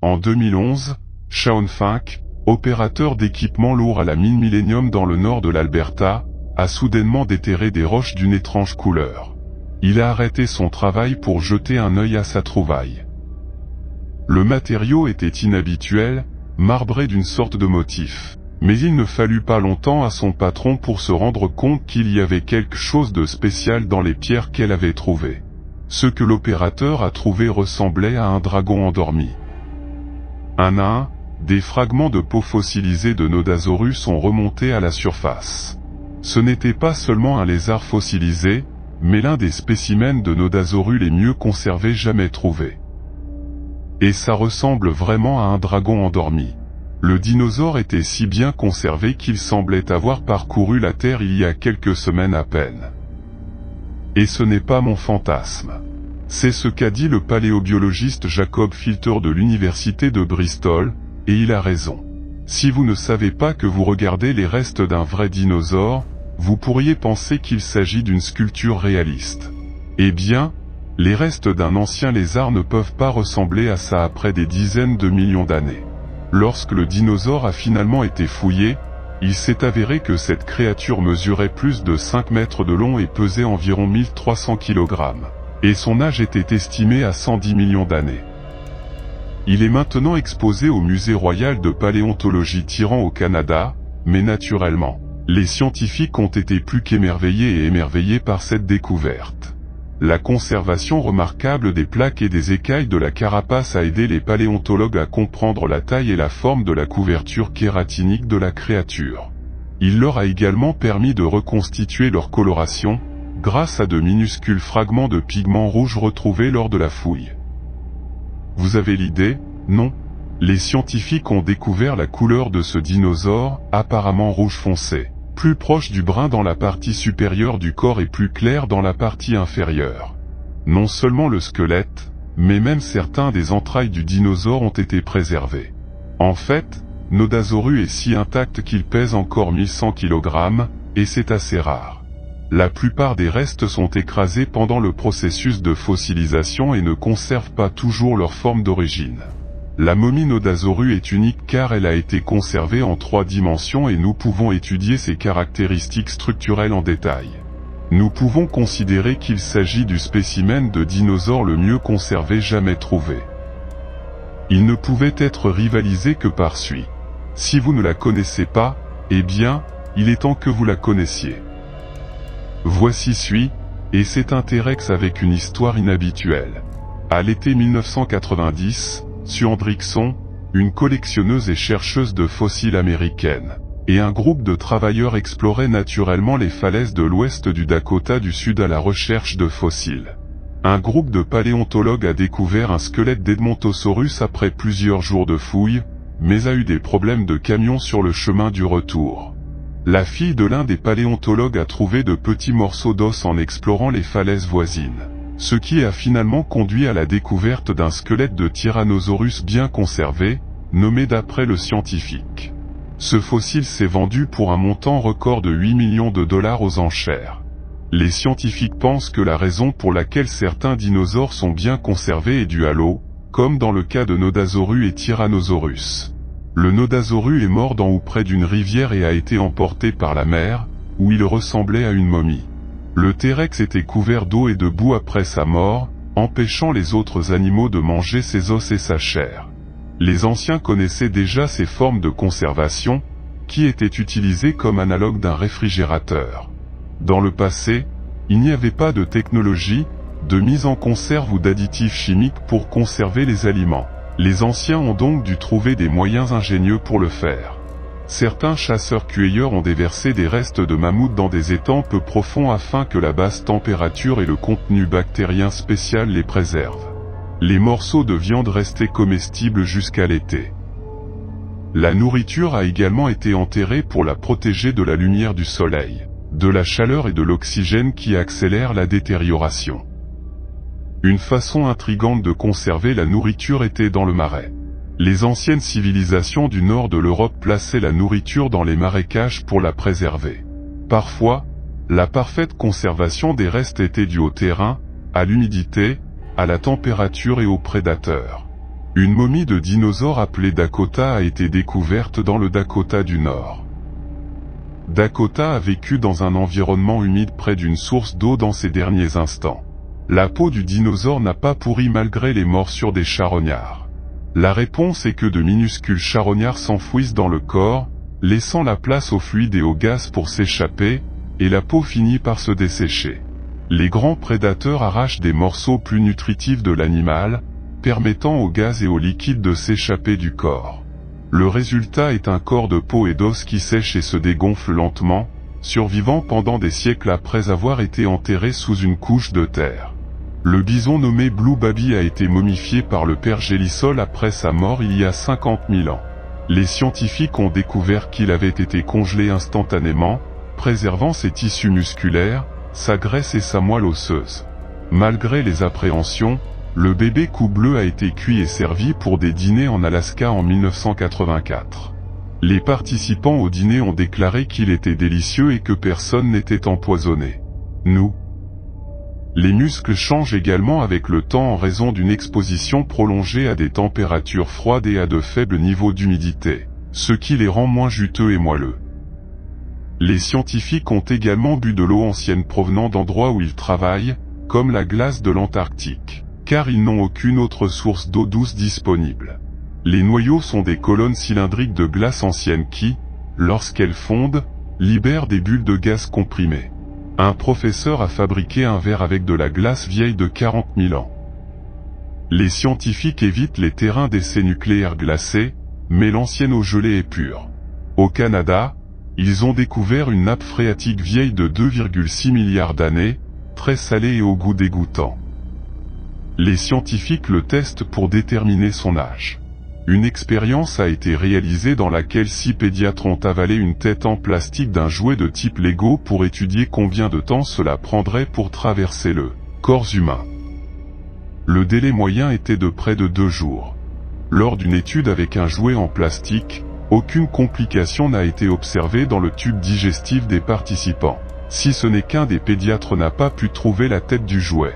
En 2011, Shaun Fink, opérateur d'équipements lourds à la mine Millennium dans le nord de l'Alberta, a soudainement déterré des roches d'une étrange couleur. Il a arrêté son travail pour jeter un œil à sa trouvaille. Le matériau était inhabituel, marbré d'une sorte de motif. Mais il ne fallut pas longtemps à son patron pour se rendre compte qu'il y avait quelque chose de spécial dans les pierres qu'elle avait trouvées. Ce que l'opérateur a trouvé ressemblait à un dragon endormi. Un à un, des fragments de peau fossilisée de Nodosaurus sont remontés à la surface. Ce n'était pas seulement un lézard fossilisé, mais l'un des spécimens de Nodosaurus les mieux conservés jamais trouvés. Et ça ressemble vraiment à un dragon endormi. Le dinosaure était si bien conservé qu'il semblait avoir parcouru la Terre il y a quelques semaines à peine. Et ce n'est pas mon fantasme. C'est ce qu'a dit le paléobiologiste Jacob Filter de l'université de Bristol, et il a raison. Si vous ne savez pas que vous regardez les restes d'un vrai dinosaure, vous pourriez penser qu'il s'agit d'une sculpture réaliste. Eh bien, les restes d'un ancien lézard ne peuvent pas ressembler à ça après des dizaines de millions d'années. Lorsque le dinosaure a finalement été fouillé, il s'est avéré que cette créature mesurait plus de 5 mètres de long et pesait environ 1300 kg. Et son âge était estimé à 110 millions d'années. Il est maintenant exposé au Musée royal de paléontologie Tyran au Canada, mais naturellement, les scientifiques ont été plus qu'émerveillés et émerveillés par cette découverte. La conservation remarquable des plaques et des écailles de la carapace a aidé les paléontologues à comprendre la taille et la forme de la couverture kératinique de la créature. Il leur a également permis de reconstituer leur coloration, grâce à de minuscules fragments de pigments rouges retrouvés lors de la fouille. Vous avez l'idée, non? Les scientifiques ont découvert la couleur de ce dinosaure, apparemment rouge foncé, plus proche du brun dans la partie supérieure du corps et plus clair dans la partie inférieure. Non seulement le squelette, mais même certains des entrailles du dinosaure ont été préservés. En fait, Nodosaurus est si intact qu'il pèse encore 1100 kg, et c'est assez rare. La plupart des restes sont écrasés pendant le processus de fossilisation et ne conservent pas toujours leur forme d'origine. La momie Nodosaurus est unique car elle a été conservée en 3 dimensions et nous pouvons étudier ses caractéristiques structurelles en détail. Nous pouvons considérer qu'il s'agit du spécimen de dinosaure le mieux conservé jamais trouvé. Il ne pouvait être rivalisé que par celui. Si vous ne la connaissez pas, eh bien, il est temps que vous la connaissiez. Voici celui, et c'est un T-Rex avec une histoire inhabituelle. À l'été 1990, Sue Hendrickson, une collectionneuse et chercheuse de fossiles américaine, et un groupe de travailleurs exploraient naturellement les falaises de l'ouest du Dakota du Sud à la recherche de fossiles. Un groupe de paléontologues a découvert un squelette d'Edmontosaurus après plusieurs jours de fouilles, mais a eu des problèmes de camion sur le chemin du retour. La fille de l'un des paléontologues a trouvé de petits morceaux d'os en explorant les falaises voisines, ce qui a finalement conduit à la découverte d'un squelette de Tyrannosaurus bien conservé, nommé d'après le scientifique. Ce fossile s'est vendu pour un montant record de 8 millions de dollars aux enchères. Les scientifiques pensent que la raison pour laquelle certains dinosaures sont bien conservés est due à l'eau, comme dans le cas de Nodosaurus et Tyrannosaurus. Le Nodosaurus est mort dans ou près d'une rivière et a été emporté par la mer, où il ressemblait à une momie. Le T-Rex était couvert d'eau et de boue après sa mort, empêchant les autres animaux de manger ses os et sa chair. Les anciens connaissaient déjà ces formes de conservation, qui étaient utilisées comme analogue d'un réfrigérateur. Dans le passé, il n'y avait pas de technologie, de mise en conserve ou d'additifs chimiques pour conserver les aliments. Les anciens ont donc dû trouver des moyens ingénieux pour le faire. Certains chasseurs-cueilleurs ont déversé des restes de mammouth dans des étangs peu profonds afin que la basse température et le contenu bactérien spécial les préservent. Les morceaux de viande restaient comestibles jusqu'à l'été. La nourriture a également été enterrée pour la protéger de la lumière du soleil, de la chaleur et de l'oxygène qui accélèrent la détérioration. Une façon intrigante de conserver la nourriture était dans le marais. Les anciennes civilisations du nord de l'Europe plaçaient la nourriture dans les marécages pour la préserver. Parfois, la parfaite conservation des restes était due au terrain, à l'humidité, à la température et aux prédateurs. Une momie de dinosaure appelée Dakota a été découverte dans le Dakota du Nord. Dakota a vécu dans un environnement humide près d'une source d'eau dans ses derniers instants. La peau du dinosaure n'a pas pourri malgré les morsures des charognards. La réponse est que de minuscules charognards s'enfouissent dans le corps, laissant la place au fluide et au gaz pour s'échapper, et la peau finit par se dessécher. Les grands prédateurs arrachent des morceaux plus nutritifs de l'animal, permettant au gaz et au liquide de s'échapper du corps. Le résultat est un corps de peau et d'os qui sèche et se dégonfle lentement, survivant pendant des siècles après avoir été enterré sous une couche de terre. Le bison nommé Blue Baby a été momifié par le père Gélisol après sa mort il y a 50 000 ans. Les scientifiques ont découvert qu'il avait été congelé instantanément, préservant ses tissus musculaires, sa graisse et sa moelle osseuse. Malgré les appréhensions, le bébé cou bleu a été cuit et servi pour des dîners en Alaska en 1984. Les participants au dîner ont déclaré qu'il était délicieux et que personne n'était empoisonné. Les muscles changent également avec le temps en raison d'une exposition prolongée à des températures froides et à de faibles niveaux d'humidité, ce qui les rend moins juteux et moelleux. Les scientifiques ont également bu de l'eau ancienne provenant d'endroits où ils travaillent, comme la glace de l'Antarctique, car ils n'ont aucune autre source d'eau douce disponible. Les noyaux sont des colonnes cylindriques de glace ancienne qui, lorsqu'elles fondent, libèrent des bulles de gaz comprimées. Un professeur a fabriqué un verre avec de la glace vieille de 40 000 ans. Les scientifiques évitent les terrains d'essais nucléaires glacés, mais l'ancienne eau gelée est pure. Au Canada, ils ont découvert une nappe phréatique vieille de 2,6 milliards d'années, très salée et au goût dégoûtant. Les scientifiques le testent pour déterminer son âge. Une expérience a été réalisée dans laquelle 6 pédiatres ont avalé une tête en plastique d'un jouet de type Lego pour étudier combien de temps cela prendrait pour traverser le corps humain. Le délai moyen était de près de 2 jours. Lors d'une étude avec un jouet en plastique, aucune complication n'a été observée dans le tube digestif des participants, si ce n'est qu'un des pédiatres n'a pas pu trouver la tête du jouet.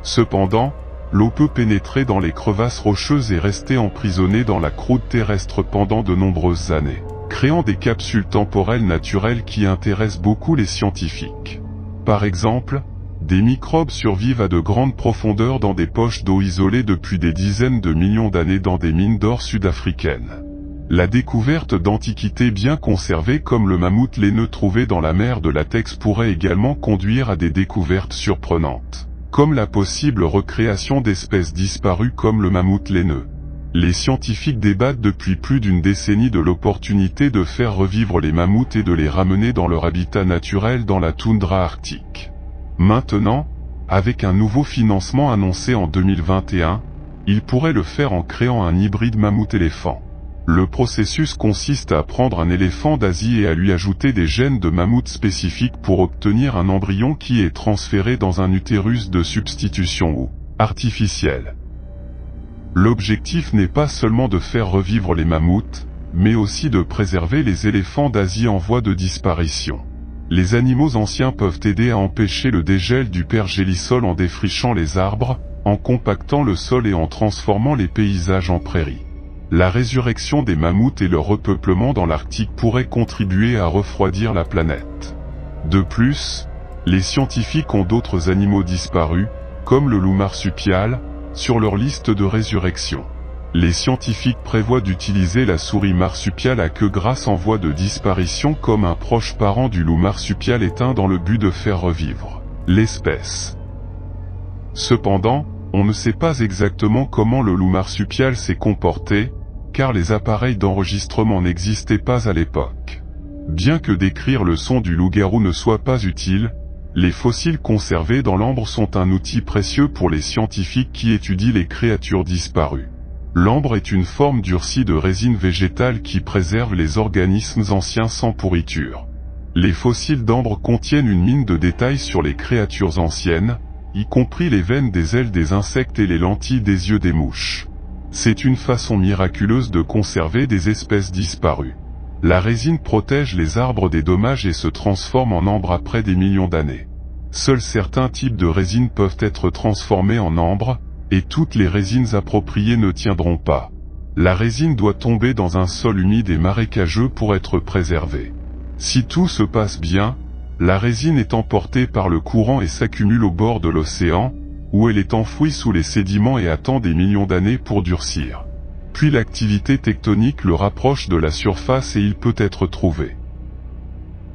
Cependant, l'eau peut pénétrer dans les crevasses rocheuses et rester emprisonnée dans la croûte terrestre pendant de nombreuses années, créant des capsules temporelles naturelles qui intéressent beaucoup les scientifiques. Par exemple, des microbes survivent à de grandes profondeurs dans des poches d'eau isolées depuis des dizaines de millions d'années dans des mines d'or sud-africaines. La découverte d'antiquités bien conservées comme le mammouth laineux trouvé dans la mer de latex pourrait également conduire à des découvertes surprenantes, comme la possible recréation d'espèces disparues comme le mammouth laineux. Les scientifiques débattent depuis plus d'une décennie de l'opportunité de faire revivre les mammouths et de les ramener dans leur habitat naturel dans la toundra arctique. Maintenant, avec un nouveau financement annoncé en 2021, ils pourraient le faire en créant un hybride mammouth-éléphant. Le processus consiste à prendre un éléphant d'Asie et à lui ajouter des gènes de mammouth spécifiques pour obtenir un embryon qui est transféré dans un utérus de substitution ou artificiel. L'objectif n'est pas seulement de faire revivre les mammouths, mais aussi de préserver les éléphants d'Asie en voie de disparition. Les animaux anciens peuvent aider à empêcher le dégel du pergélisol en défrichant les arbres, en compactant le sol et en transformant les paysages en prairies. La résurrection des mammouths et leur repeuplement dans l'Arctique pourraient contribuer à refroidir la planète. De plus, les scientifiques ont d'autres animaux disparus, comme le loup marsupial, sur leur liste de résurrection. Les scientifiques prévoient d'utiliser la souris marsupiale à queue grasse en voie de disparition comme un proche parent du loup marsupial éteint dans le but de faire revivre l'espèce. Cependant, on ne sait pas exactement comment le loup marsupial s'est comporté, car les appareils d'enregistrement n'existaient pas à l'époque. Bien que décrire le son du loup-garou ne soit pas utile, les fossiles conservés dans l'ambre sont un outil précieux pour les scientifiques qui étudient les créatures disparues. L'ambre est une forme durcie de résine végétale qui préserve les organismes anciens sans pourriture. Les fossiles d'ambre contiennent une mine de détails sur les créatures anciennes, y compris les veines des ailes des insectes et les lentilles des yeux des mouches. C'est une façon miraculeuse de conserver des espèces disparues. La résine protège les arbres des dommages et se transforme en ambre après des millions d'années. Seuls certains types de résine peuvent être transformés en ambre, et toutes les résines appropriées ne tiendront pas. La résine doit tomber dans un sol humide et marécageux pour être préservée. Si tout se passe bien, la résine est emportée par le courant et s'accumule au bord de l'océan, où elle est enfouie sous les sédiments et attend des millions d'années pour durcir. Puis l'activité tectonique le rapproche de la surface et il peut être trouvé.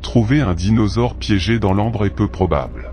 Trouver un dinosaure piégé dans l'ambre est peu probable.